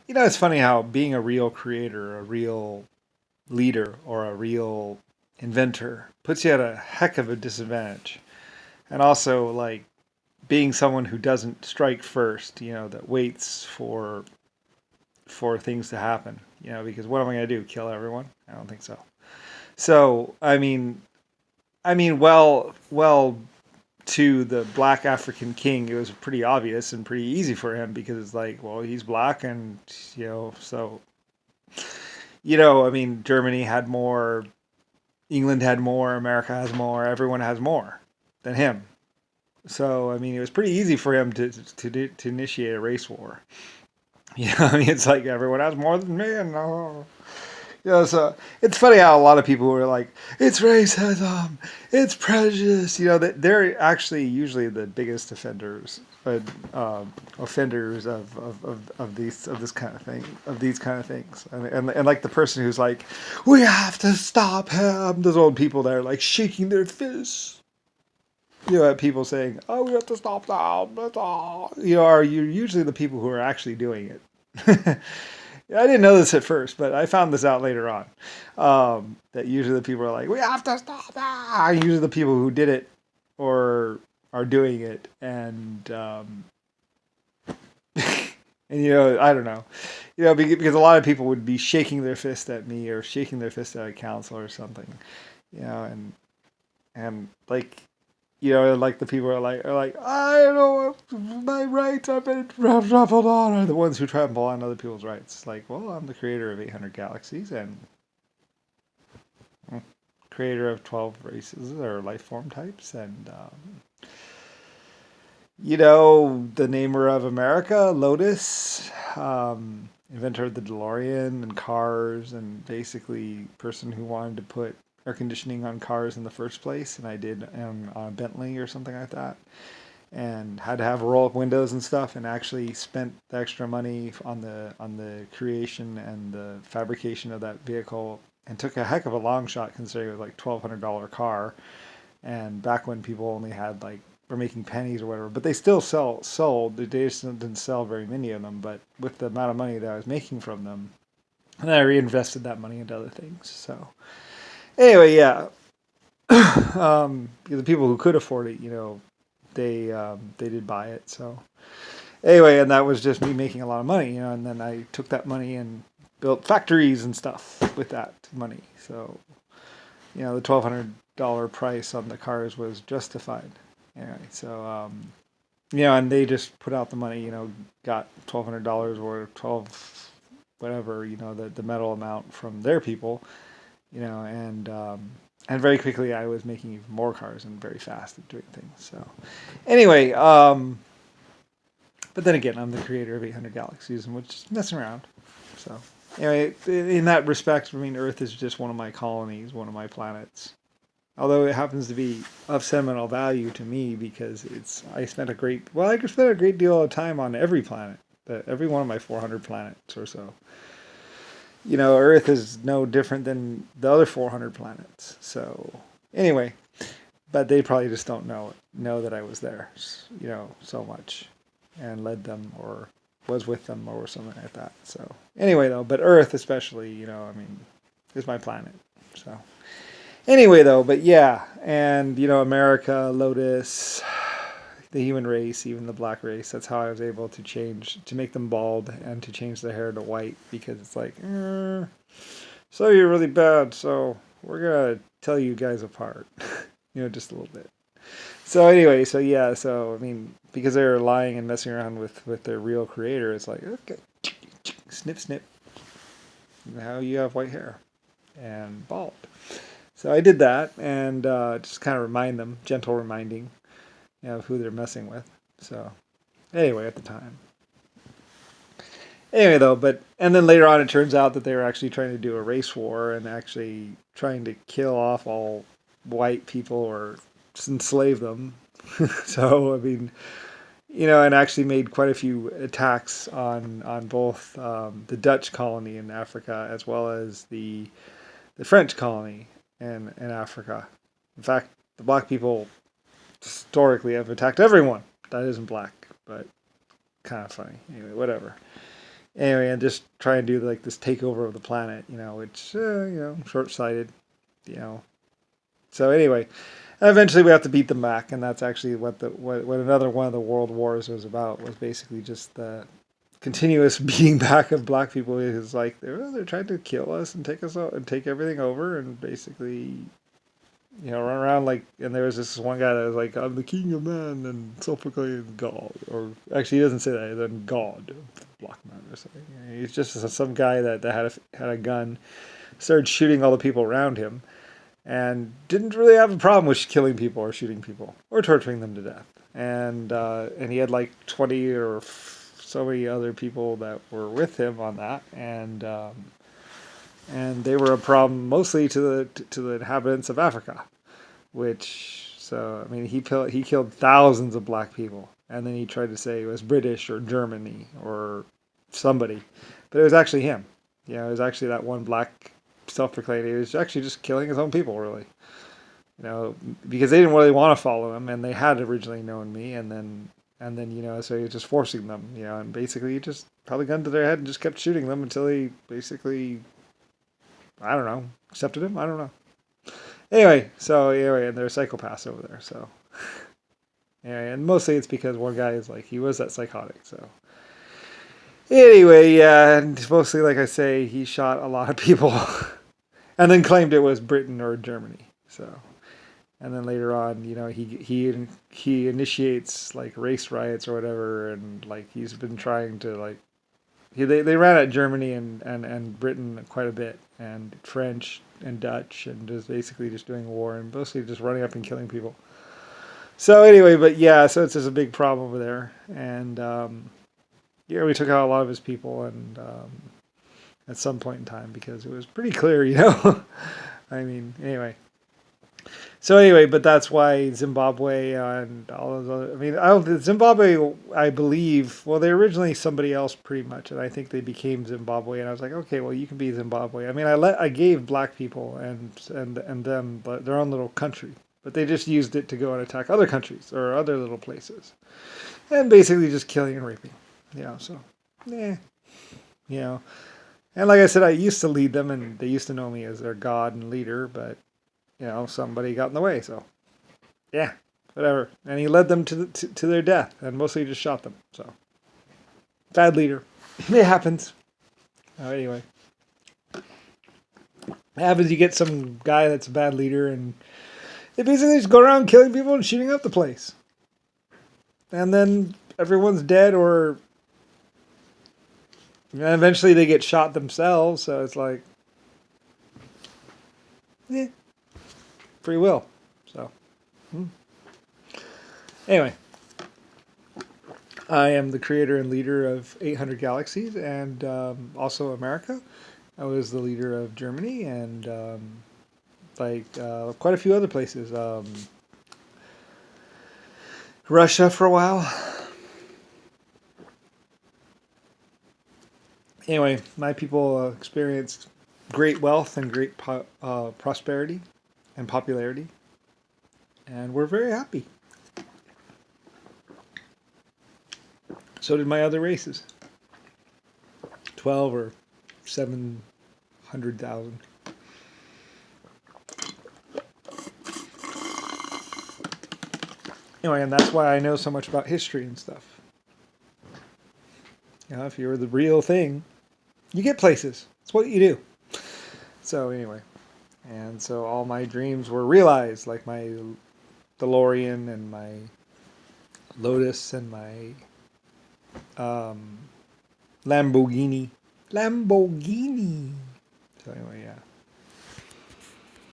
It's funny how being a real creator, a real leader, or a real inventor puts you at a heck of a disadvantage. And also, like, being someone who doesn't strike first, that waits for things to happen, because what am I going to do? Kill everyone? I don't think so. So, well, to the black African king, it was pretty obvious and pretty easy for him because it's like, well, he's black, and so Germany had more, England had more, America has more, everyone has more than him. So it was pretty easy for him to initiate a race war. It's like everyone has more than me, and so it's funny how a lot of people were like, it's racism, it's prejudice. That they're actually usually the biggest offenders of this kind of thing, of these kind of things, and like the person who's like, we have to stop him. Those old people that are like shaking their fists. At people saying, "Oh, we have to stop that." Are you usually the people who are actually doing it? I didn't know this at first, but I found this out later on. That usually the people are like, "We have to stop that." Usually the people who did it or are doing it, and I don't know, because a lot of people would be shaking their fist at me or shaking their fist at a council or something, and like the people are like, I don't know, my rights have been trampled on, are the ones who trample on other people's rights. Like, well, I'm the creator of 800 galaxies and creator of 12 races or life form types, and the namer of America, Lotus, inventor of the DeLorean and cars, and basically person who wanted to put air conditioning on cars in the first place, and I did on a Bentley or something like that, and had to have roll-up windows and stuff, and actually spent the extra money on the creation and the fabrication of that vehicle, and took a heck of a long shot considering it was like $1,200 car, and back when people only had like were making pennies or whatever, but they still sold. They just didn't sell very many of them, but with the amount of money that I was making from them, and I reinvested that money into other things. So anyway, yeah, the people who could afford it, they did buy it. So anyway, and that was just me making a lot of money, and then I took that money and built factories and stuff with that money. So the $1,200 price on the cars was justified. Anyway, so and they just put out the money, got $1,200 or 12 whatever, the metal amount from their people, and very quickly I was making even more cars and very fast at doing things. So anyway, but then again, I'm the creator of 800 galaxies, and which is messing around. So anyway, in that respect, Earth is just one of my colonies, one of my planets. Although it happens to be of sentimental value to me because I spent a great deal of time on every planet, every one of my 400 planets or so. Earth is no different than the other 400 planets. So anyway, but they probably just don't know that I was there, so much, and led them or was with them or something like that. So anyway, though, but Earth especially, is my planet. So anyway, though, but yeah, and America, Lotus, the human race, even the black race. That's how I was able to make them bald and to change their hair to white, because it's like, so you're really bad, so we're gonna tell you guys apart, just a little bit. So anyway, so yeah, because they were lying and messing around with their real creator, it's like, okay, snip snip, now you have white hair and bald. So I did that, and just kind of remind them, gentle reminding, of who they're messing with. So anyway, at the time. Anyway, though, and then later on, it turns out that they were actually trying to do a race war and actually trying to kill off all white people or enslave them. So and actually made quite a few attacks on both the Dutch colony in Africa as well as the French colony in Africa. In fact, the black people historically have attacked everyone that isn't black, but kind of funny. Anyway, whatever. Anyway, and just try and do like this takeover of the planet, which short-sighted, you know. So anyway, eventually we have to beat them back, and that's actually what another one of the world wars was about. Was basically just the continuous beating back of black people. Is like they're trying to kill us and take us out and take everything over, and basically run around like. And there was this one guy that was like, "I'm the king of man and self-proclaimed God," or actually he doesn't say that. He's a god, black man or something. He's just some guy that had a gun, started shooting all the people around him, and didn't really have a problem with killing people or shooting people or torturing them to death. And he had like 20 or so many other people that were with him on that, and they were a problem mostly to the inhabitants of Africa, which so I mean he killed thousands of black people, and then he tried to say it was British or Germany or somebody, but it was actually him. It was actually that one black self-proclaimed. He was actually just killing his own people, really. Because they didn't really want to follow him, and they had originally known me, and then so he was just forcing them, and basically he just held a gun to their head and just kept shooting them until he basically, I don't know, accepted him. I don't know. Anyway, and they're psychopaths over there. So anyway, and mostly it's because one guy is like he was that psychotic. So anyway, yeah, and mostly like I say, he shot a lot of people, and then claimed it was Britain or Germany. So. And then later on, he initiates like race riots or whatever, and like he's been trying to like they ran at Germany and Britain quite a bit, and French and Dutch, and just basically just doing war and mostly just running up and killing people. So anyway, but yeah, so it's just a big problem over there, and we took out a lot of his people, and at some point in time because it was pretty clear, I mean, anyway. So anyway, but that's why Zimbabwe and all those other. I mean, Zimbabwe, I believe. Well, they're originally somebody else, pretty much, and I think they became Zimbabwe. And I was like, okay, well, you can be Zimbabwe. I mean, I gave black people and them their own little country, but they just used it to go and attack other countries or other little places, and basically just killing and raping. So, And like I said, I used to lead them, and they used to know me as their god and leader, but. Somebody got in the way, so yeah, whatever. And he led them to their death, and mostly just shot them. So bad leader. It happens. Anyway, it happens. You get some guy that's a bad leader, and they basically just go around killing people and shooting up the place, and then everyone's dead, or eventually they get shot themselves. So it's like, free will. So, anyway, I am the creator and leader of 800 Galaxies and also America. I was the leader of Germany and quite a few other places. Russia for a while. Anyway, my people experienced great wealth and great prosperity and popularity, and we're very happy. So did my other races. 12 or 700,000. Anyway, and that's why I know so much about history and stuff. If you're the real thing, you get places. It's what you do. So anyway. And so all my dreams were realized, like my DeLorean and my Lotus and my Lanbghini. So anyway, yeah.